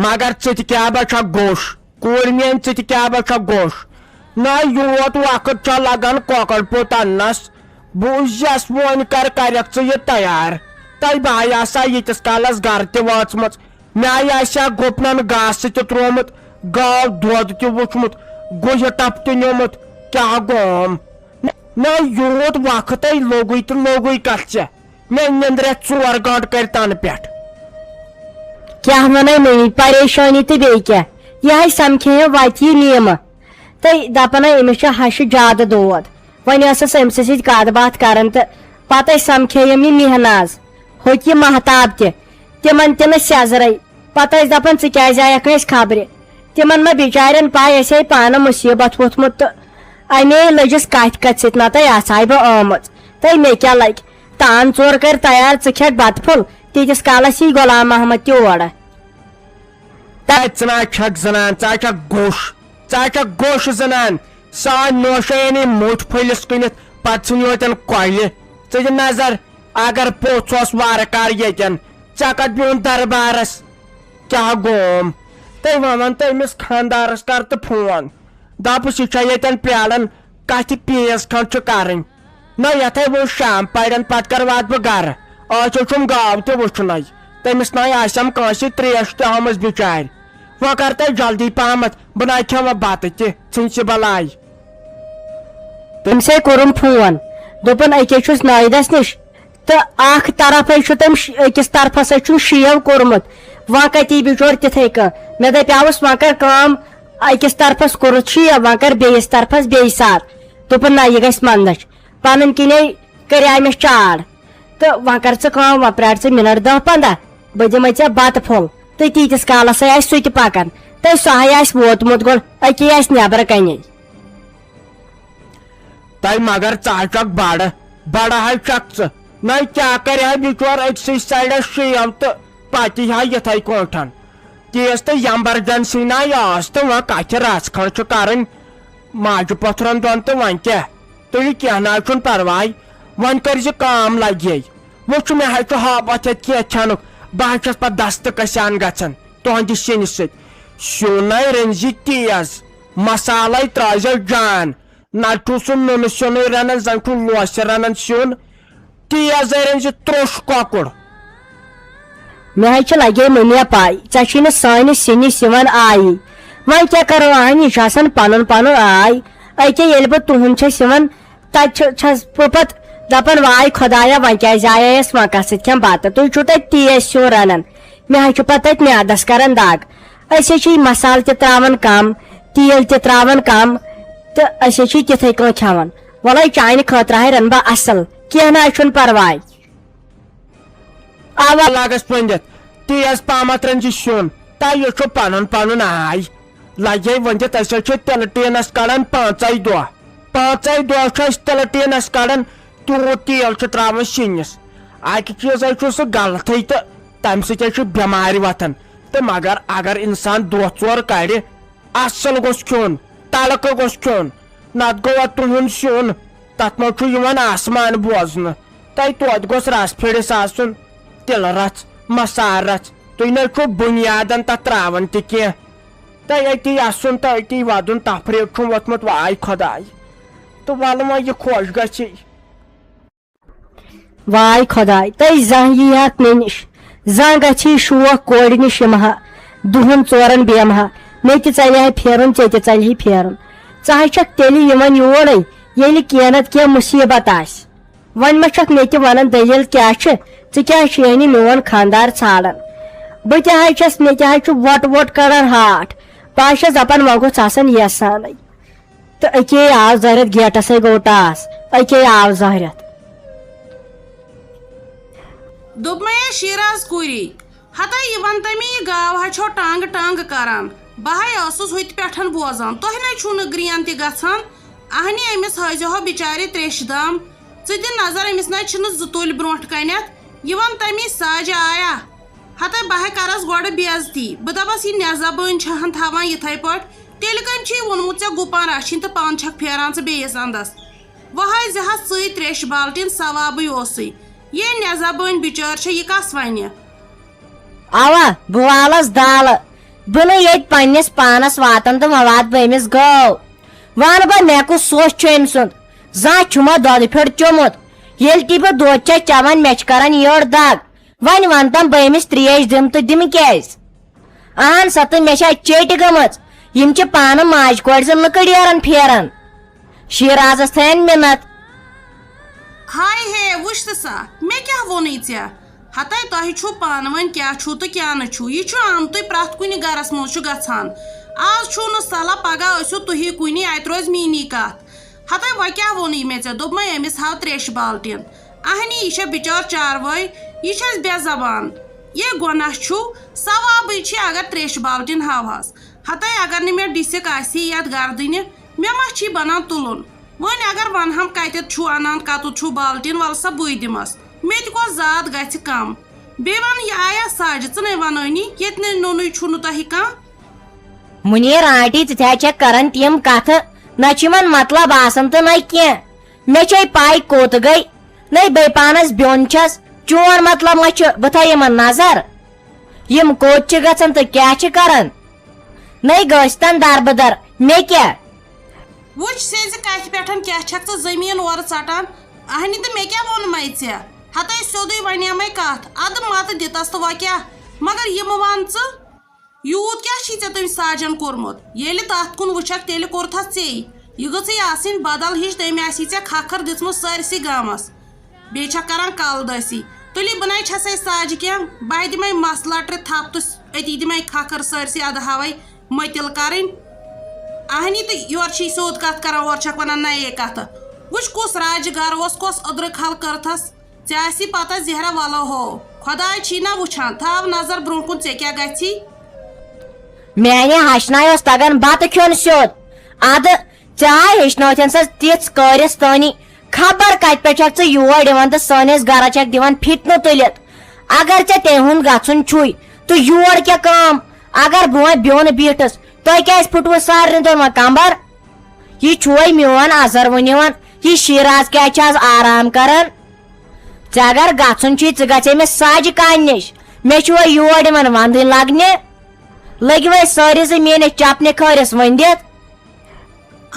مگر ژٕ کیٛاہ بچھکھ گوٚش کوٗر میٲنۍ ژٕ کیٛاہ بچھکھ گوٚش نہ یوت وقت چھا لگان کۄکر پوٚت اننس بوٗزیس وۄنۍ کرکھ ژٕ یہِ تیار تۄہہِ بہٕ آسہا ییٖتِس کالس گرٕ تہِ وٲژمٕژ مےٚ آسہا گُپنن گاسہٕ تہِ تروومُت گاو دۄد تہِ وُچھمُت گُہہِ ٹپ تہِ نیوٗمُت کیٛاہ گوم نہ یوٗت وقتے لوٚگُے تہٕ لوٚگُے کتھ ژےٚ مےٚ نِندرِ 4 گٲنٛٹہٕ کٔرۍ تنہٕ پٮ۪ٹھ کیا ونو میری پریشانی تو بی کیا یہ سمکھے وت یہ نیمہ تو دپان امس ہش زیادہ دود ون ٲسس أمس سۭتۍ کتھ باتھ کران تو پتہٕ سمکھیم یہ مہناز ہوٚت یہ محتاب تمن تہ سیزرے پتہٕ ٲسۍ دپان ژٕ کیازِ آیکھ نہٕ أسۍ خبرِ تمن ما بچارین پاے أسۍ پانہٕ مصیبت ووٚتھمُت تو امی لٔجِس کتھ کتھ سۭتۍ نتہٕ آسہے بہٕ آمٕژ تہٕ مےٚ کیاہ لگہِ تان ژور کر تیار ژٕ کھٮ۪کھ بتہٕ پھوٚل تیٖتِس کالس یی غلام محمد تہِ اورٕ ژٕ چھکھ زنان ژٕ چھکھ گوش زنان سان نوشٲنی موٚٹھ پھٔلِس کٕنِتھ پتہٕ ژھٕنۍ یوتن کۄلہِ ژٕ دِ نظر اگر پوٚژھ اوس وارٕ کار ییٚتٮ۪ن ژےٚ کتھ بِہُن دربارس کیٛاہ گوم تُہۍ ونان تہٕ أمِس خانٛدارس کر تہٕ فون دپُس یہِ چھا ییٚتٮ۪ن پیاران کتھِ پیٖس کھنٛڈ چھُ کرٕنۍ نہ یتھے وٕچھ شام پرٮ۪ن پتہٕ کر واتہٕ بہٕ گرٕ آز چھُم گاو تہِ وٕچھنٕے تٔمِس ناے آسٮ۪م کٲنٛسہِ تریش تہِ آمٕژ بِچارِ وۄنۍ کر تُہۍ جلدی پہمتھ بہٕ ناے کھٮ۪مہٕ بتہٕ تہِ ژھٕنۍ بلاے تٔمسے کوٚرُم فون دوٚپُن أکے چھُس نٲیدس نِش تہٕ اکھ طرفے چھُ تٔمۍ أکِس طرفسے چھُن شیو کوٚرمُت وۄنۍ کتی بِچور تِتھے کٔنۍ مےٚ دپیاوُس وۄنۍ کر کٲم أکِس طرفس کوٚرُتھ شیو وۄنۍ کر بیٚیِس طرفس بیٚیہِ ساتھ دوٚپُن نہ یہِ گژھِ منٛدچھ پنٕنۍ کِنے کریاے مےٚ چاڑ تہٕ وۄنۍ کر ژٕ کٲم وۄنۍ پرٛار ژٕ مِنٹ 10-15 بہٕ دِمے ژےٚ بتہٕ پھوٚل تہٕ تیٖتِس کالسے آسہِ سُہ تہِ پکان تہٕ سُہ آسہِ ووتمُت گۄڈٕ أکی آسہِ نٮ۪برٕ کنے تۄہہِ مگر ژٕ بڑٕ حظ چھکھ ژٕ نہ کیٛاہ کرِ ہا بِچور أکسٕے سایڈس شیو تہٕ پتہٕ یی ہا یِتھے کٲٹھۍ تیٖژ تہٕ ایمرجنسی نہ ٲس تہٕ وۄنۍ کتھِ رژھ کھنٛڈ چھُ کرٕنۍ ماجہِ پۄتھرن دۄن تہٕ وۄنۍ کیٛاہ تُلِو کینٛہہ نہ چھُنہٕ پرواے وۄنۍ کٔرزِ کٲم لگے وٕچھ مےٚ حظ چھُ ہابت یتھ کینٛہہ کھٮ۪نُک بہٕ حظ چھس پتہٕ دستہٕ کسان گژھان تُہنٛدِ سِنہِ سۭتۍ سیُنے رٔنزِ تیز مسالے ترٲیزِ جان نتہٕ چھُ سُہ نُنہٕ سیُنٕے رنان زن چھُ لوسہِ رنان سیُن تیزے رٔنزِ تروٚش کۄکُر مےٚ حظ چھِ لگے مٔمیا پاے ژےٚ چھُے نہٕ سٲنِس سِنِس یِوان آیی وۄنۍ کیٛاہ کرو اہن یہِ چھُ آسان پنُن پنُن آے أکیاہ ییٚلہِ بہٕ تُہُنٛد چھس یِوان تتہِ چھس بہٕ پتہٕ دپان واے خۄدایا وۄنۍ کیازِ آیس وۄنۍ کتھ سۭتۍ کھٮ۪م بتہٕ تُہۍ چھُو تتہِ تیز سیُن رنان مےٚ حظ چھُ پتہٕ تتہِ میادس کران دگ أسۍ حظ چھِ مسالہٕ تہِ تراوان کم تیٖل تہِ تراوان کم تہٕ أسۍ حظ چھِ تِتھے کٔنۍ کھٮ۪وان وۄلے چانہِ خٲطرٕ ہے رن بہٕ اصل کینٛہہ نہ چھُنہٕ پرواے اوا لاگس پٔنٛدِتھ تیز پہمتھ رٔنزِ سیُن تۄہہِ چھُ پنُن پنُن آے لگے ؤنِتھ أسۍ حظ چھِ تِلہٕ ٹیٖنس کڑان 5 دۄہ 5 دۄہ چھِ أسۍ تِلہٕ ٹیٖنس کڑان تیوٗت تیل چھُ تراوان سِنِس اکہِ چیٖزے چھُ سُہ غلطٕے تہٕ تمہِ سۭتۍ چھُ بٮ۪مارِ وتھان تہٕ مگر اگر انسان دۄہ ژور کڑِ اصل گوٚژھ کھیوٚن تڑکہٕ گوٚژھ کھیوٚن نتہٕ گوٚوا تُہُنٛد سیُن تتھ منٛز چھُ یِوان آسمان بوزنہٕ تۄہہِ توتہِ گوٚژھ رس پھِرِس آسُن تِلہٕ رژھ مسالہٕ رژھ تُہۍ نہ چھُو بُنیادن تتھ تراوان تہِ کینٛہہ تۄہہِ أتی اسُن تہٕ أتی ودُن تفریٖق چھُم ووٚتھمُت واے خۄداے تہٕ ولہٕ وۄنۍ یہِ خۄش گژھی واے خۄداے تُہۍ زانٛہہ یی ہاکھ مےٚ نِش زانٛہہ گژھی شوق کورِ نِش یِمہٕ ہا 2-4 بیٚہمہٕ ہا مےٚ تہِ ژلہِ ہا پھیرُن ژےٚ تہِ ژلہِ ہی پھیرُن ژٕ حظ چھکھ تیٚلہِ یِوان یورے ییٚلہِ کینٛہہ نتہٕ کینٛہہ مُصیبت آسہِ وۄنۍ ما چھکھ مےٚ تہِ ونان دٔلیٖل کیٛاہ چھِ ژٕ کیٛازِ چھُیانی میون خانٛدار ژھانڈان بہٕ تہِ حظ چھس مےٚ تہِ حظ چھُ وۄٹ کڑان ہاٹھ بہٕ حظ چھس دپان وۄنۍ گوٚژھ آسان یس سانٕے تہٕ أکے آو زٲرِتھ گیٹسے گوٚو ٹاس أکے آو زٲرِتھ دوٚپمَے شیراز کوٗری ہتا یہِ وَن تہٕ مےٚ یہِ گاو حظ چھو ٹانٛگہٕ کران بہٕ ہاے ٲسٕس ہُتہِ پٮ۪ٹھ بوزان تۄہہِ نَے چھُو نہٕ گرٛین تہِ گژھان اہنہِ أمِس ہٲیزِہو بِچارِ تریشہِ دام ژٕ دِ نظر أمِس نَے چھِنہٕ 2 تُلۍ برونٛٹھ کَنٮ۪تھ یہِ وَن تہٕ مےٚ ساجہِ آیا ہتا بہٕ ہاے کرس گۄڈٕ بے عزتی بہٕ دپس یہِ نٮ۪زبٲنۍ چھہن تھاوان یِتھے پٲٹھۍ تیٚلہِ کٔمۍ چھُے ووٚنمُت ژےٚ گُپن رچھِنۍ تہٕ پانہٕ چھکھ پھیران ژٕ بیٚیِس انٛدس وۄنۍ ہٲیزِ حظ ژٕے تریشہِ بالٹیٖن ثوابٕے اوسُے یے نٮ۪زبٲنۍ بِچٲر چھےٚ یہِ کس وَنہِ اوا بہٕ والس دالہٕ بہ یت پنس پانس واتان تو وات بہ امس گو ون بہ مے کس سوچ ام سند زان چھما دود پھٹ چومت یل تی بہ دود چھ چوان مے کران یڑ دگ ون ون تم بہ امس تریش دم تو دم کیاز اہن سا تو مے چیٹ گمت یم چھ پانہ ماج کور زن لکڑ یارن پھیران شیرازس تھین منت ہائے ہے وچھ سا مے کیا وونے ژےٚ ہتاے تۄہہِ چھُو پانہٕ ؤنۍ کیٛاہ چھُو تہٕ کیٛاہ نہٕ چھُو یہِ چھُ آمتُے پرٛٮ۪تھ کُنہِ گرس منٛز چھُ گژھان آز چھُو نہٕ صلح پگاہ ٲسِو تُہی کُنی اَتہِ روزِ میٛٲنی کتھ ہتاے وۄنۍ کیٛاہ ووٚنُے مےٚ ژےٚ دوٚپمَے أمِس ہاو تریشہِ بالٹیٖن اہنی یہِ چھےٚ بِچٲر چاروٲے یہِ چھِ اَسہِ بے زبان یے گۄناہ چھُ ثوابٕے چھِ اگر تریشہِ بالٹیٖن ہاوہَس ہتاے اگر نہٕ مےٚ ڈِسِک آسی یتھ گردٕنہِ مےٚ ما چھی بنان تُلُن وۄنۍ اگر ونہم کتٮ۪تھ چھُو انان کتُتھ چھُو بالٹیٖن ول سا بٕے دِمس مےٚ تہِ کۄس زاد گژھِ کم بیٚیہِ ون یہِ آیا ساجہِ ژٕ نے ونٲنی ییٚتہِ نہٕ نوٚنُے چھُنہٕ تۄہہِ کانٛہہ منیر آنٹی ژٕ چھکھ کران تِم کتھٕ نہ چھُ مطلب آسان تو نہ کینٛہہ مےٚ چھے پاے کوٚت گٔے نَے بیٚیہِ پانس بیوٚن چھس چون مطلب ما چھُ بہٕ تھاو یِمن نظر یم کوٚت چھِ گژھان تہٕ کیٛاہ چھِ کران نَے گٔژھتن دربدر مےٚ کیٛاہ وٕچھ سیزِ کتھِ پٮ۪ٹھ کیٛاہ چھکھ ژٕ زٔمیٖن اورٕ ژٹان اہنہِ تہٕ مےٚ کیٛاہ ووٚنمَے ژےٚ ہتاے سیوٚدُے وَنیمَے کتھ اَدٕ متہٕ دِتس تہٕ وۄنۍ کیٛاہ مگر یِمہٕ ون ژٕ یوٗت کیٛاہ چھی ژےٚ تٔمۍ ساجن کوٚرمُت ییٚلہِ تتھ کُن وٕچھکھ تیٚلہِ کوٚرتھس ژےٚ یہِ گٔژھٕے آسٕنۍ بدل ہِش تٔمۍ آسی ژےٚ کھکھر دِژمٕژ سٲرسٕے گامس بیٚیہِ چھکھ کران کلدٲسی تُلی بہٕ نے چھسے ساجہِ کینٛہہ بہٕ دِمے مس لٹرِ تھپ تہٕ أتی دِمے کھکھر سٲرسٕے ادٕ ہاوے مٔتِل کرٕنۍ اہنی تہٕ یورٕ چھی سیوٚد کتھ کران اورٕ چھکھ ونان نَیے کتھٕ وٕچھ کُس راجہِ گرٕ اوس کۄس أدرٕ کھل کٔرتھس ژےٚ آسی پتہ زہرا ولو ہو خۄداے چھی نا وٕچھان تھاو نظر برونٛہہ کُن ژےٚ کیٛاہ گژھی میانہِ ہشناے اوس تگان بتہٕ کھیوٚن سیوٚد ادٕ ژےٚ آے ہیٚچھنٲوتھن سا تِژھ کٲرِس تانی خبر کتہِ پٮ۪ٹھ چھکھ ژٕ یور یِوان تہٕ سٲنِس گرس چھکھ دِوان فِتنہٕ تُلِتھ اگر ژےٚ تمہِ ہُنٛد گژھُن چھُے تہٕ یور کیٛاہ کٲم اگر بہٕ وۄنۍ بیوٚن بیٖٹھٕس تۄہہِ کیٛازِ پھُٹوٕ سارنٕے دۄن وۄنۍ کمبر یہِ چھُوے میون ازر ؤنِوان یہِ شیراز کیٛازِ چھِ آز آرام کران ژےٚ اگر گژھُن چھُے ژٕ گژھے مےٚ ساجہِ کامہِ نِش مےٚ چھُ وۄنۍ یور یِمن ونٛدٕے لگنہِ لٔگۍ سٲری زٕ میٲنِس چپنہِ کھٲرِس ؤنٛدِتھ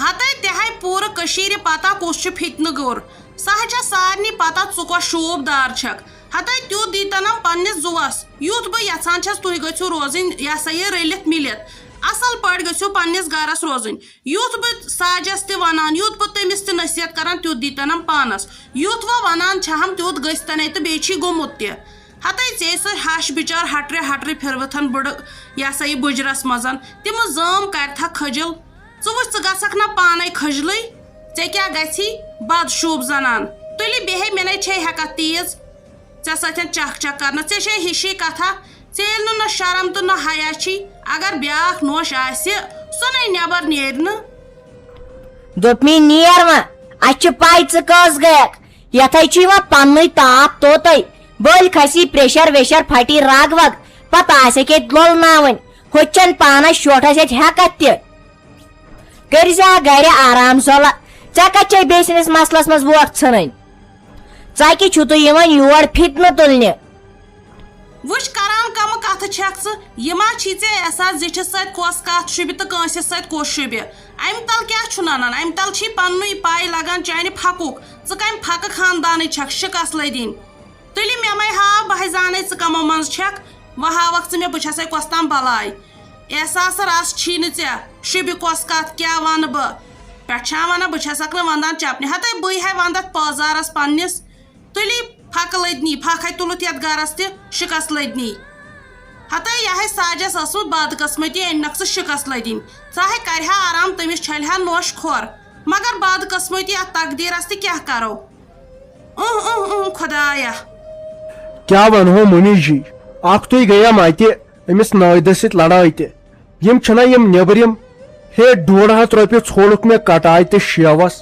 ہتاے تہِ ہاے پوٗرٕ کٔشیٖرِ پتہ کُس چھُ فِتنہٕ گوٚر سۄ حظ چھےٚ سارنٕے پتہ ژٕ کۄس شوٗب دار چھکھ ہتاے تیُتھ دیٖتنم پننِس زُوس یُتھ بہٕ یژھان چھس تُہۍ گٔژھِو روزٕنۍ یہِ ہسا یہِ رٔلِتھ مِلِتھ اصل پٲٹھۍ گٔژھِو پننِس گرس روزٕنۍ یُتھ بہٕ ساجس تہِ ونان یُتھ بہٕ تٔمِس تہِ نصیحت کران تیُتھ دیٖتنم پانس یُتھ وۄنۍ ونان چھہم تیُتھ گٔژھتنے تہٕ بیٚیہِ چھی گوٚمُت تہِ ہتاے ژےٚ سُہ ہش بِچار ہٹرِ ہٹرِ پھِروٕتھن بٕڑٕ یہِ ہسا یہِ بُجرس منٛز تِمہٕ زٲم کرتھکھ کھٔجِل ژٕ وٕچھ ژٕ گژھکھ نا پانے کھٔجلٕے ژےٚ کیٛاہ گژھی بدشوٗب زنان تُلہِ بیٚہے مےٚ نے چھے ہٮ۪کتھ تیٖژ ژےٚ سۭتۍ چک چک کرنس ژےٚ چھے ہِشی کتھا ژےٚ ییٚلہِ نہٕ شرم تہٕ نہ حیا چھی اگر بیاکھ نوش آسہِ سۄ نے نٮ۪بر نیرِ نہٕ دوٚپمے نیر وۄنۍ اَسہِ چھِ پاے ژٕ کٔژ گٔیکھ یتھے چھُ یِوان پننُے تاپھ توتے بٔلۍ کھسی پریشر ویشر پھٹی رگ وگ پتہٕ آسیکھ ییٚتہِ لولناوٕنۍ ہُتہِ چھنہٕ پانس شوٹھس ییٚتہِ ہٮ۪کتھ تہِ کٔرزِ گرِ آرام صلح ژےٚ کتہِ چھے بیٚیہِ سٕنٛدِس مسلس منٛز ووٹ ژھٕنٕنۍ ژکہِ چھُ تُہۍ یِوان یور فِتنہٕ تُلنہِ وٕچھ کران کمہٕ کتھٕ چھکھ ژٕ یہِ ما چھی ژےٚ احساس زِٹھِس سۭتۍ کۄس کتھ شوٗبہِ تہٕ کٲنٛسہِ سۭتۍ کُس شوٗبہِ امہِ تل کیٛاہ چھُ ننان امہِ تل چھی پننُے پاے لگان چانہِ پھکُک ژٕ کمہِ پھکہٕ خاندانٕچ چھکھ شِکس لٔدِنۍ تُلہِ مےٚ مے ہاو بہٕ زانے ژٕ کمو منٛز چھکھ وۄنۍ ہاوکھ ژٕ مےٚ بہٕ چھسے کۄس تام بلاے احساس رس چھی نہٕ ژےٚ شوٗبہِ کۄس کتھ کیٛاہ ونہٕ بہٕ پٮ۪ٹھ چھام ونان بہٕ چھسکھ نہٕ ونٛدان چپنہِ ہتاے بٕے ہے ونٛدتھ پٲزارس پننِس تُلی پھکہٕ لٔدنی پھکھ ہے تُلُتھ یتھ گرس تہِ شِکس لٔدنی ہتاے یہِ ہے ساجس ٲسمٕژ بدقٕسمٔتی أنۍنکھ ژٕ شِکس لٔدِنۍ ژٕ ہے کرِہا آرام تٔمِس چھلہِ ہا نوش کھۄر مگر بدقٕسمٔتی اتھ تقدیٖرس تہِ کیٛاہ کرو خۄدایا کیا ونہو مُنی جی اکھ تُہۍ گٔیام اتہِ أمِس نٲیدس سۭتۍ لڑٲے تہِ یِم چھِنا یِم نیبرِم ہے 1.5 رۄپیہِ ژھونُکھ مےٚ کٹاے تہٕ شیوس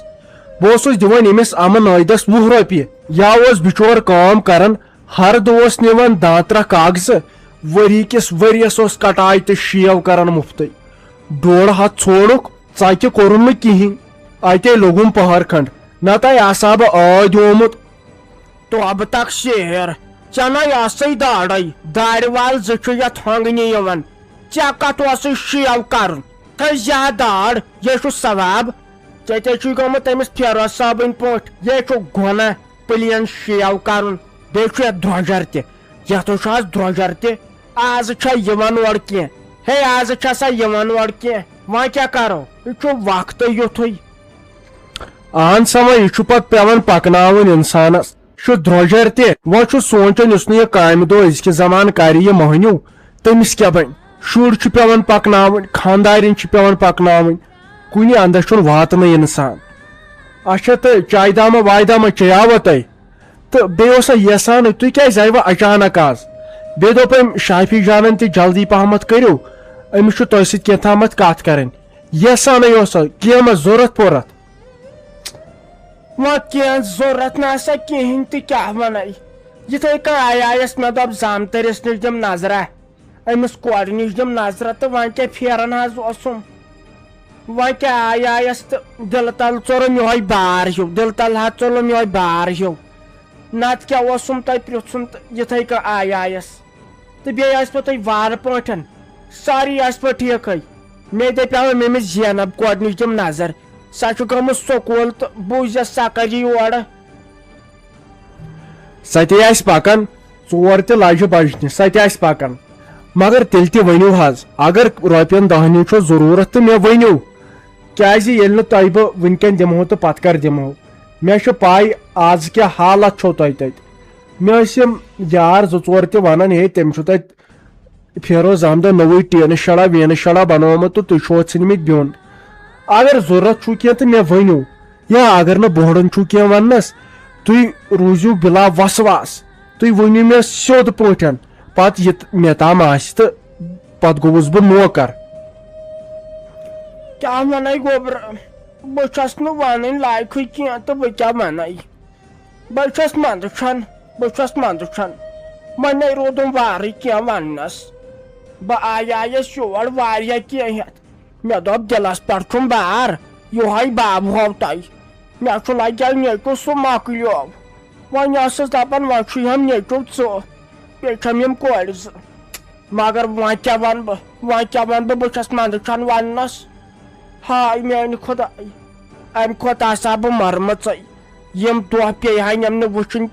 بہٕ اوسُس دِوان أمِس اَمہٕ نٲیدس 20 رۄپیہِ یا اوس بِچور کٲم کران ہردٕ اوس نِوان 10 کاغذٕ ؤری کِس ؤرِیس اوس کٹاے تہٕ شیو کران مُفتٕے 1.5 ژھونُکھ ژکہِ کوٚرُن نہٕ کِہینۍ اتے لوٚگُم پہر کھنڈ نتہٕ آسہا بہٕ ٲدۍ آمُت تو اب تک شیر ژےٚ نَے آسٕے داڑے دارِ وال زٕ چھُ یتھ ہۄنگنہِ یِوان ژےٚ کتھ اوسُے شیو کرُن تھٲے زیادٕ داڑ یے چھُ ثواب ژےٚ تے چھُے گوٚمُت أمِس فیروز صٲبٕنۍ پٲٹھۍ یے چھُ گۄناہ پٕلین شیو کرُن بیٚیہِ چھُ یتھ درٛۄجر تہِ یتھ چھُ آز درٛۄجر تہِ آز چھا یِوان اورٕ کینٛہہ ہے آز چھا سا یِوان اورٕ کینٛہہ وۄنۍ کیٛاہ کرو یہِ چھُ وقتٕے یُتھُے اہن سا وۄنۍ یہِ چھُ پتہٕ پیوان پکناوُن انسانس یہِ چھُ درٛۄجر تہِ وۄنۍ چھُ سونٛچان یُس نہٕ یہِ کامہِ دۄہ أزکہِ زمانہٕ کرِ یہِ مٔہنیوٗ تٔمِس کیٛاہ بنہِ شُرۍ چھُ پیوان پکناوٕنۍ خانٛدارِنۍ چھِ پیوان پکناوٕنۍ کُنہِ اندس چھُنہٕ واتنٕے انسان اچھا تہٕ چایہِ داما واے داما چیاوا تۄہہِ تہٕ بیٚیہِ اوسا یژھان تُہۍ کیٛازِ آیوٕ اچانک آز بیٚیہِ دوٚپ أمۍ شافی جانن تہِ جلدی پہمتھ کٔرِو أمِس چھُ تۄہہِ سۭتۍ کینٛژھامتھ کتھ کرٕنۍ یژھانٕے اوسا کینٛہہ ما ضروٗرت پورتھ وۄنۍ کینٛہہ ضروٗرت نہ سا کِہینۍ تہِ کیٛاہ ونے یِتھٕے کٔنۍ آیس مےٚ دوٚپ زامتٕرِس نِش دِم نظرا أمِس کورِ نِش دِم نظرا تہٕ وۄنۍ کیٛاہ پھیرن حظ اوسُم وۄنۍ کیٛاہ آیس تہٕ دِلہٕ تل ژوٚرُم یِہوے بار ہیوٗ دِلہٕ تل حظ ژوٚرُم یِہوے بار ہیوٗ نتہٕ کیٛاہ اوسُم تۄہہِ پرٛژھُن تہٕ یِتھٕے کٔنۍ آیس تہٕ بیٚیہِ ٲسۍ پٲٹھۍ تُہۍ وارٕ پٲٹھۍ ساری ٲسۍ پٲٹھۍ ٹھیٖکھٕے مےٚ دپیاو أمِس زینب کورِ نِش دِم نظر سۄ چھِ گٔمٕژ سکوٗل تہٕ بوٗزٮ۪س سۄ کٔرۍ یورٕ سۄ تہِ آسہِ پکان ژور تہِ لجہِ بجنہِ سۄ تہِ آسہِ پکان مگر تیٚلہِ تہِ ؤنِو حظ اگر رۄپین دہنی چھو ضروٗرت تہٕ مےٚ ؤنِو کیٛازِ ییٚلہِ نہٕ تۄہہِ بہٕ وُنکٮ۪ن دِمہو تہٕ پتہٕ کر دِمہو مےٚ چھِ پاے آز کیٛاہ حالت چھو تۄہہِ تتہِ مےٚ ٲسۍ یِم یار زٕ ژور تہِ ونان ہے تٔمۍ چھُ تتہِ فیروز احمدن نوٚوُے ٹیٖنہٕ شڑا ویٖنہٕ شڑا بنومُت تہٕ تُہۍ چھِو ژھٕنمٕتۍ بیوٚن اگر ضروٗرت چھُو کینٛہہ تہٕ مےٚ ؤنِو یا اگر نہٕ بوڑن چھُو کینٛہہ وننس تُہۍ روٗزِو بِلا وسواس تُہۍ ؤنِو مےٚ سیوٚد پٲٹھۍ پتہٕ یہِ مےٚ تام آسہِ تہٕ پتہٕ گوٚوُس بہٕ نوکر کیٛاہ ونے گوبرٕ بہٕ چھس نہٕ ونٕنۍ لایقٕے کینٛہہ تہٕ بہٕ کیٛاہ ونے بہٕ چھس منٛدچھان وۄنۍ روٗدُم وارٕے کینٛہہ وننس بہٕ آیس یور واریاہ کینٛہہ ہٮ۪تھ مےٚ دوٚپ دِلس پٮ۪ٹھ چھُم بار یِہوے بابہو تۄہہِ مےٚ چھُ لگیٛاو نیٚچوٗ سُہ مۄکلیو وۄنۍ ٲسٕس دپان وۄنۍ چھُیم نیٚچوٗ ژٕ بیٚیہِ چھم یِم کورِ زٕ مگر وۄنۍ کیٛاہ ونہٕ بہٕ بہٕ چھس منٛدچھان وننس ہاے میانہِ خۄداے امہِ کھۄتہٕ آسہٕ ہا بہٕ مرمٕژے یِم دۄہ پیٚیہِ ہا یِم نہٕ وٕچھِنۍ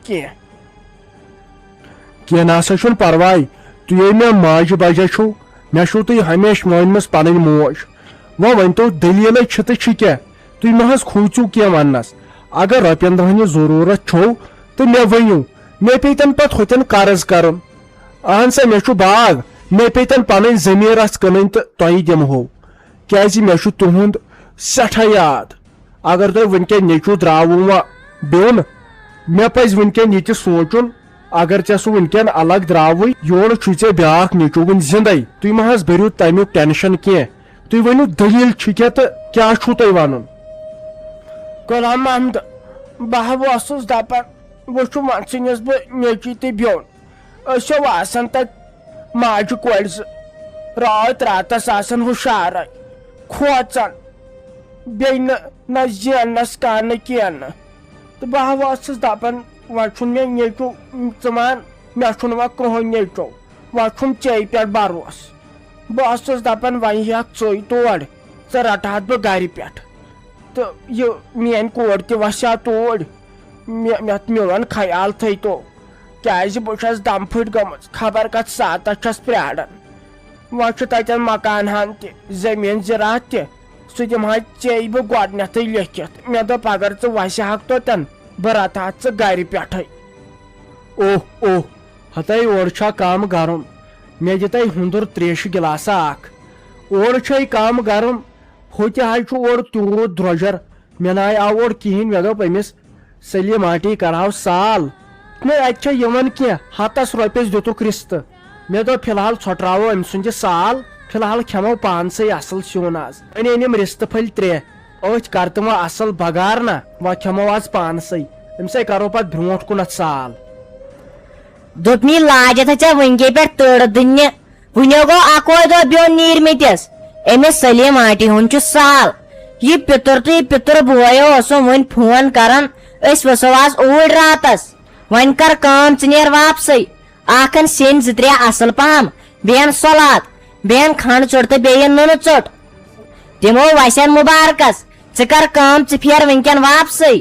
کینٛہہ نسا چھُنہٕ پرواے تُہۍ مےٚ ماجہِ بجا چھُو مےٚ چھُو تُہۍ ہمیشہٕ مٲنمٕژ پنٕنۍ موج وۄنۍ ؤنۍتو دٔلیٖلے چھِ تہٕ چھِ کیٛاہ تُہۍ مہ حظ کھوٗژِو کینٛہہ وننس اگر رۄپین دہنہِ ضروٗرت چھو تہٕ مےٚ ؤنِو مےٚ پیٚتن پتہٕ ہُتٮ۪ن قرض کرُن اہن سا مےٚ چھُ باغ مےٚ پیٚتن پنٕنۍ زٔمیٖن رژھ کٕنٕنۍ تہٕ تۄہہِ دِمہو کیٛازِ مےٚ چھُ تُہُنٛد سٮ۪ٹھاہ یاد اگر تۄہہِ وُنکٮ۪ن نیٚچوٗ درٛاوُم وۄنۍ بیوٚن مےٚ پزِ وُنکٮ۪ن یہِ تہِ سونٛچُن اگر ژےٚ سُہ وُنکٮ۪ن الگ درٛاوٕے یورٕ چھُے ژےٚ بیٛاکھ نیٚچوٗ وُنہِ زِندے تُہۍ مہ حظ بٔرِو تمیُک ٹٮ۪نشن کینٛہہ تُہۍ ؤنِو دٔلیٖل چھِ کیٛاہ تہٕ کیٛاہ چھُو تۄہہِ ونُن غلام محمد بہٕ حظ اوسُس دپان وٕچھو وۄنۍ ژھٕنِس بہٕ نیٚچی تہِ بیوٚن أسۍ چھِ آسان تتہِ ماجہِ کورِ زٕ راتھ راتس آسان ہُشارے کھوژان بیٚیہِ نہ زیننس کانٛہہ نہٕ کینٛہہ نہٕ تہٕ بہٕ حظ اوسُس دپان وۄنۍ چھُنہٕ مےٚ نیٚچوٗ ژٕ مان مےٚ چھُنہٕ وۄنۍ کٕہٕنۍ نیٚچوٗ وۄنۍ چھُم ژےٚ پٮ۪ٹھ بروسہٕ بہٕ اوسُس دپان وۄنۍ یِکھ ژٕے تور ژٕ رٹہٕ بہٕ گرِ پٮ۪ٹھ تہٕ یہِ میٲنۍ کور تہِ وسہِ ہا توٗرۍ میون خیال تھٲیتو کیٛازِ بہٕ چھس دم پھٔٹۍ گٔمٕژ خبر کتھ ساتس چھس پراران وۄنۍ چھُ تتٮ۪ن مکان ہن تہِ زٔمیٖن زِراعت تہِ سُہ دِمہٕ ژےٚ بہٕ گۄڈنیتھٕے لیکھِتھ مےٚ دوٚپ اگر ژٕ وسہِ ہکھ توٚتن بہٕ رٹہٕ ہا ژٕ گرِ پٮ۪ٹھے اوہ ہتے اورٕ چھا کم گرم مےٚ دِتے ہُنٛدُر تریشہِ گِلاسا اکھ اورٕ چھے کم گرم ہوٚتہِ حظ چھُ اورٕ تیوٗت درٛۄجر مےٚ ناے آو اورٕ کِہینۍ مےٚ دوٚپ أمِس سلیٖم آنٹی کرہاو سال نہ اتہِ چھا یِوان کینٛہہ ہتس رۄپیس دِتُکھ رِستہٕ مےٚ دوٚپ فِلحال ژھۄٹراوو أمۍ سُنٛد یہِ سال فِلحال کھٮ۪مو پانسٕے اصل سیُن آز وۄنۍ أنِم رِستہٕ پھٔلۍ 3 أتھۍ کر تہٕ وۄنۍ اصل بگار نہ وۄنۍ کھٮ۪مو آز پانسٕے أمسے کرو پتہٕ برٛونٛٹھ کُنتھ سال دوٚپنی لاجت ژےٚ وٕنکے پٮ۪ٹھ تٔڑ دٕنہِ وُنیو گوٚو اکوے دۄہ بیوٚن نیٖرمٕتِس أمِس سلیٖم آنٹی ہُنٛد چھُ سال یہِ پِتُر تہٕ یہِ پِتُر بویو اوسُم وۄنۍ فون کران أسۍ وسو آز اوٗرۍ راتس وۄنۍ کر کٲم ژٕ نیر واپسٕے اکھ ان سِنۍ 2-3 اصل پہم بیٚیہِ ان سۄلاد بیٚین کھنڈ ژوٚٹ تہٕ بیٚیہِ نُنہٕ ژوٚٹ دِمو وسٮ۪ن مُبارکس ژٕ کر کٲم ژٕ پھیر وٕنکٮ۪ن واپسٕے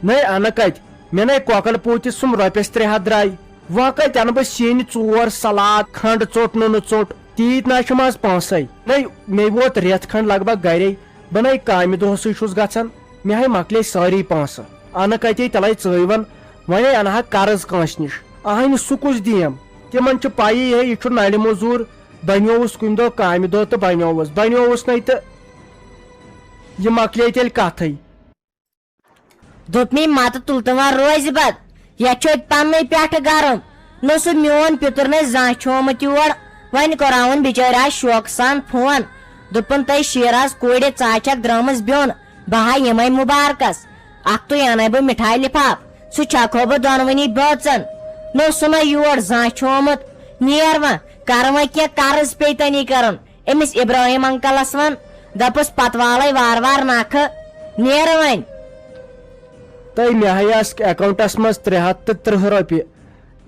نٔے اَنہٕ کتہِ مےٚ نَے کۄکر پوٗتِس سُم رۄپیس 300 درٛاے وۄنۍ کتہِ اَنہٕ بہٕ سِنۍ 4 سلاد کھنڈ ژوٚٹ نُنہٕ ژوٚٹ تیٖتۍ نہ چھُم آز پونٛسے نٔے مےٚ ووت رٮ۪تھ کھنڈ لگ بگ گرے بہٕ نَے کامہِ دۄہسٕے چھُس گژھان مےٚ ہاے مۄکلے سٲری پونٛسہٕ اَنہٕ کتے تیٚلے ژٕے ون وۄنۍ اَنہٕ ہا قرض کٲنٛسہِ نِش اہنہِ سُہ کُس دِیم تِمن چھِ پایی ہے یہِ چھُ نرِ موٚزوٗر بنیووُس کُنہِ دۄہ کامہِ دۄہ تہٕ بنیووُس نَے تہٕ یہِ مۄکلے تیٚلہِ کتھٕے دوٚپ مے متہٕ تُلتہٕ وۄنۍ روزِ بد یتھ چھُ اتہِ پننُے پٮ۪ٹھٕ گرُن نہٕ سُہ میون پیٚتُر نَے زانٛہہ چھُ آمُت یور وۄنۍ کوٚراوُن بِچٲرۍ آز شوقہٕ سان فون دوٚپُن تۄہہِ شیراز کورِ ژٕ چھکھ درٛامٕژ بیوٚن بہٕ ہاے یِمے مُبارکس اکھ تُے انے بہٕ مِٹھایہِ لِفاف سُہ چھکہو بہٕ دۄنوٕنی بٲژن نہٕ سُہ نہ یور زانٛہہ چھُ آمُت نیر وۄنۍ کر وۄنۍ کینٛہہ قرض پیٚیہِ تنی کرُن أمِس ابراہیم انکلس ون دپُس پتہٕ والے وارٕ وارٕ نکھٕ نیر وۄنۍ تۄہہِ مےٚ ہایس اکاونٹس منٛز 330 رۄپیہِ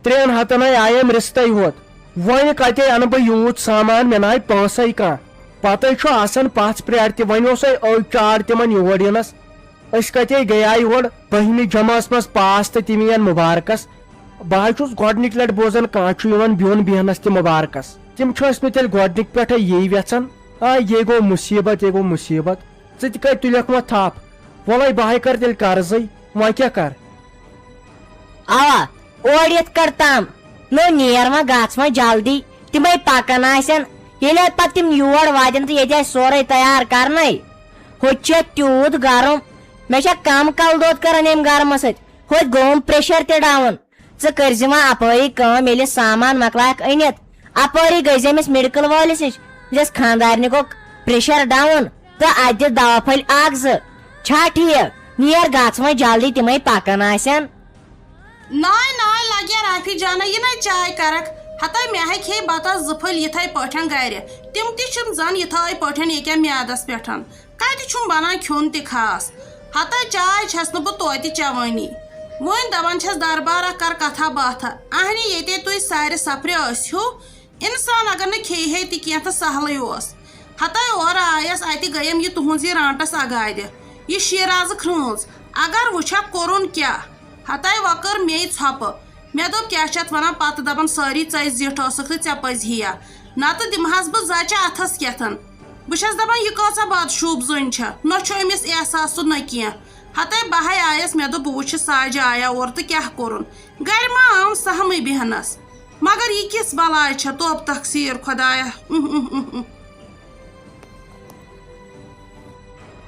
300 آیم رِستے ہوت وۄنۍ کتے انہٕ بہٕ یوٗت سامان مےٚ نہ آے پونٛسے کانٛہہ پتے چھُ آسان پژھ پرٛار تہِ وۄنۍ اوسے أڑۍ چار تِمن یور یِنس أسۍ کتے گٔیے یور 12مہِ جمٲژ منٛز پاس تہٕ تِم یِن مُبارکس بہٕ حظ چھُس گۄڈنِچ لٹہِ بوزان کانٛہہ چھُ یِوان بیوٚن بیہنس تہِ مُبارکس تِم چھِ ٲسمٕتۍ تیٚلہِ گۄڈنِکۍ پٮ۪ٹھے یی یژھان یے گوٚو مُصیبت ژٕ تہِ کتہِ تُلکھ وۄنۍ تھپھ وۄلے بہے کر تیٚلہِ قرضے وۄنۍ کیٛاہ کر اوا اور یِتھ کٔر تام نو نیر وۄنۍ گژھ وۄنۍ جلدی تِمے پکان آسن ییٚلہِ اتہِ پتہٕ تِم یور واتن تہٕ ییٚتہِ آسہِ سورُے تیار کرنے ہوٚتہِ چھُ اتہِ تیوٗت گرم مےٚ چھےٚ کم کل دود کران ییٚمہِ گرمہٕ سۭتۍ ہوٚتہِ گوٚوُم پریشر تہِ ڈاوُن ژٕ کٔرزِ وۄنۍ اپٲری کٲم ییٚلہِ سامان مۄکلاکھ أنِتھ اپٲری گٔژھۍ أمِس میڈکل وٲلِس نِش یس خانٛدارنہِ گوٚو پریشر ڈاوُن تہٕ اتہِ دِ دوا پھٔلۍ 1-2 چھا ٹھیٖک نیر گژھ وۄنۍ جلدی تِمے پکان آسن ناے ناے لگیا رافی جانا یہِ نَے چاے کرکھ ہتاے مےٚ ہاے کھیٚیہِ بتس 2 پھٔلۍ یِتھے پٲٹھۍ گرِ تِم تہِ چھِم زن یِتھے پٲٹھۍ ییٚکیاہ میادس پٮ۪ٹھ کتہِ چھُم بنان کھیوٚن تہِ خاص ہتاے چاے چھس نہٕ بہٕ توتہِ چوٲنی وۄنۍ دپان چھس دربارہ کر کتھا باتھا اہنہِ ییٚتے تُہۍ سارِ سفرِ ٲسِو انسان اگر نہٕ کھیٚیہِ ہے تہِ کینٛہہ تہٕ سہلٕے اوس ہتاے اورٕ آیس اتہِ گٔیم یہِ تُہنٛز یہِ رانٹس اگادِ یہِ شیرازٕ کھرۭژ اگر وٕچھکھ کوٚرُن کیٛاہ ہتاے وۄنۍ کٔر مے ژھۄپہٕ مےٚ دوٚپ کیٛاہ چھِ اتھ ونان پتہٕ دپان سٲری ژے زِٹھ ٲسٕکھ تہٕ ژےٚ پزِ یا نتہٕ دِمہس بہٕ زچہِ اتھس کیتھن بہٕ چھس دپان یہِ کۭژاہ بدشوٗب زٔنۍ چھےٚ نہ چھُ أمِس احساسہٕ نہ کینٛہہ ہتاے بہے آیس مےٚ دوٚپ بہٕ وٕچھِ ساجہِ آیا اورٕ تہٕ کیٛاہ کوٚرُن گرِ ما آم سہمٕے بیہنس مگر یہِ کِژھ بلاے چھےٚ توب تقسیٖر خۄدایا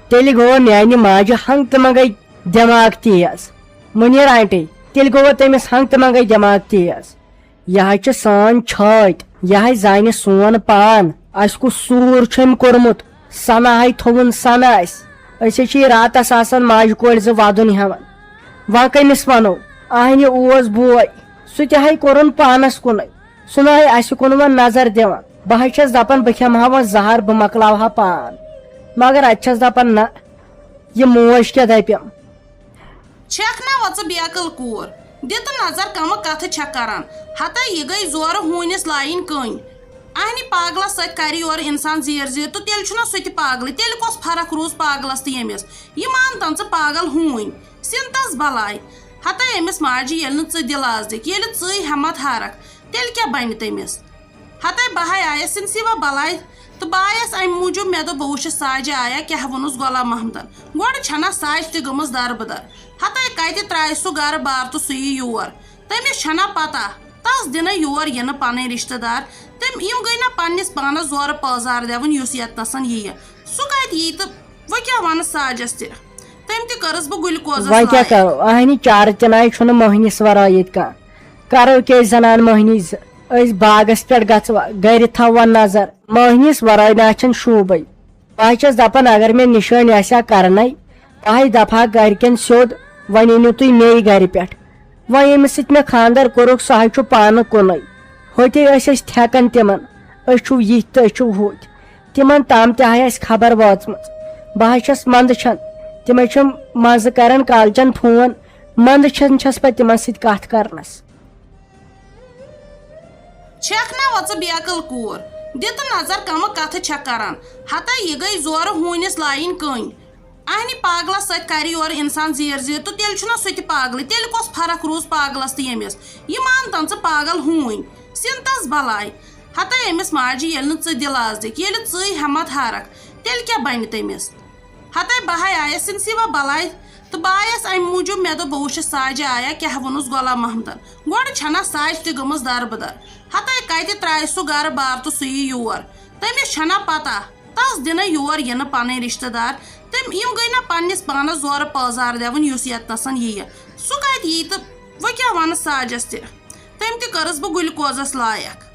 تیٚلہِ گوٚو میانہِ ماجہِ ہنگتہٕ منگے دٮ۪ماغ تیز مُنیٖر آنٹی تیٚلہِ گوٚو تٔمِس ہنگتہٕ منگے دٮ۪ماغ تیز یہِ حظ چھِ سٲنۍ چھٲتۍ یہِ حظ زانہِ سون پان اَسہِ کُس سوٗر چھُ أمۍ کوٚرمُت سنا ہاے تھوٚوُن سنا اَسہِ أسۍ حظ چھِ راتس آسان ماجہِ کورِ 2 وَدُن ہٮ۪وان وۄنۍ کٔمِس وَنو اہنہِ اوس بوے سُہ تہِ ہاے کوٚرُن پانس کُنٕے سُہ نہ ہاے اَسہِ کُن وۄنۍ نظر دِوان بہٕ حظ چھس دپان بہٕ کھٮ۪مہٕ ہا وۄنۍ زہر بہٕ مۄکلاو ہا پان مگر اتہِ چھس دپان نہ یہِ موج کیٛاہ دپیم چھکھ نا وۄژٕ بیکٕل کوٗر دِتہٕ نظر کمہٕ کتھٕ چھکھ کران ہتاے یہِ گٔے زورٕ ہوٗنِس لایِنۍ کٔنۍ اہنہِ پاگلس سۭتۍ کرِ یورٕ انسان زیٖر زیٖر تہٕ تیٚلہِ چھُنہ سُہ تہِ پاگلٕے تیٚلہِ کۄس فرق روٗز پاگلس تہٕ ییٚمِس یہِ مان ژٕ پاگل ہوٗنۍ سِنتس بلاے ہتاے أمِس ماجہِ ییٚلہِ نہٕ ژٕ دِلاس دِکھ ییٚلہِ ژٕے ہٮ۪مت ہارکھ تیٚلہِ کیٛاہ بنہِ تٔمِس ہتاے بہے آیس سِنسی وۄنۍ بلاے تہٕ بہٕ آیس امہِ موٗجوٗب مےٚ دوٚپ بہٕ وٕچھِ ساجہِ آیا کیٛاہ ووٚنُس غلام محمدن گۄڈٕ چھنا ساجہِ تہِ گٔمٕژ دربٕدر ہتاے کتہِ ترٛایہِ سُہ گرٕ بار تہٕ سُہ یی یور تٔمِس چھنا پتہ تس دِنہٕ یور یِنہٕ پنٕنۍ رشتہٕ دار یِم گٔے نا پننِس پانس زورٕ پٲزار دِوُن یُس ییٚتنسن ییہِ سُہ کتہِ یی تہٕ وۄنۍ کیٛاہ ونہٕ ساجس تہِ تٔمۍ تہِ کٔرٕس بہٕ گُلکوزس وۄنۍ کیٛاہ کرو اہنہِ چارٕ چناے چھُنہٕ موہنِس ورٲے ییٚتہِ کانٛہہ کرو کیٛاہ زنان موہنی 2 أسۍ باغس پٮ۪ٹھ گژھوا گرِ تھاوون نظر موہنِس ورٲے نہ چھُنہٕ شوٗبے بہٕ چھس دپان اگر مےٚ نِشٲنۍ آسہِ کرنے بہے دپہا گرِکٮ۪ن سیوٚد وۄنۍ أنِو تُہۍ مے گرِ پٮ۪ٹھ وۄنۍ ییٚمِس سۭتۍ مےٚ خانٛدر کوٚرُکھ سُہ حظ چھُ پانہٕ کُنٕے ہوٚتے ٲسۍ أسۍ تھٮ۪کان تِمن أسۍ چھُو یِتھۍ تہٕ أسۍ چھُو ہُتھۍ تِمن تام تہِ ہاے اَسہِ خبر وٲژمٕژ بہٕ حظ چھس منٛدچھان تِمے چھِ منٛزٕ کران کالچن فون منٛدچھان چھس پتہٕ تِمن سۭتۍ کتھ کرنس چھکھ نا وژٕ بیکل کوٗر دِتہٕ نظر کمہٕ کتھٕ چھےٚ کران ہتا یہِ گٔے زورٕ ہوٗنِس لایِنۍ کٔنۍ اہنہِ پاگلس سۭتۍ کرِ یورٕ انسان زیر زیر تہٕ تیٚلہِ چھُنا سُہ تہِ پاگلٕے تیٚلہِ کۄس فرق روٗز پاگلس تہٕ ییٚمِس یہِ مان ژٕ پاگل ہوٗنۍ سِنتس بلاے ہتا أمِس ماجہِ ییٚلہِ نہٕ ژٕ دِلاس دِکھ ییٚلہِ ژٕے ہٮ۪مت ہارکھ تیٚلہِ کیٛاہ بنہِ تٔمِس ہتا بہاے آیس سِنسی وا بلاے تہٕ بہٕ آیس امہِ موٗجوٗب مےٚ دوٚپ بہٕ وٕچھِ ساجہِ آیا کیٛاہ ووٚنُس غلام محمدن گۄڈٕ چھنا ساج تہِ گٔمٕژ دربٕدر ہتا کتہِ ترٛایہِ سُہ گرٕ بار تہٕ سُہ یی یور تٔمِس چھنا پتہ تس دِنہٕ یور یِنہٕ پنٕنۍ رشتہٕ دار یِم گٔے نا پننِس پانس زورٕ پٲزار دِوُن یُس ییٚتنسن ییہِ سُہ کتہِ یی تہٕ وۄنۍ کیٛاہ ونہٕ ساجس تہِ تٔمۍ تہِ کٔرٕس بہٕ گُلہِ کوزس لایق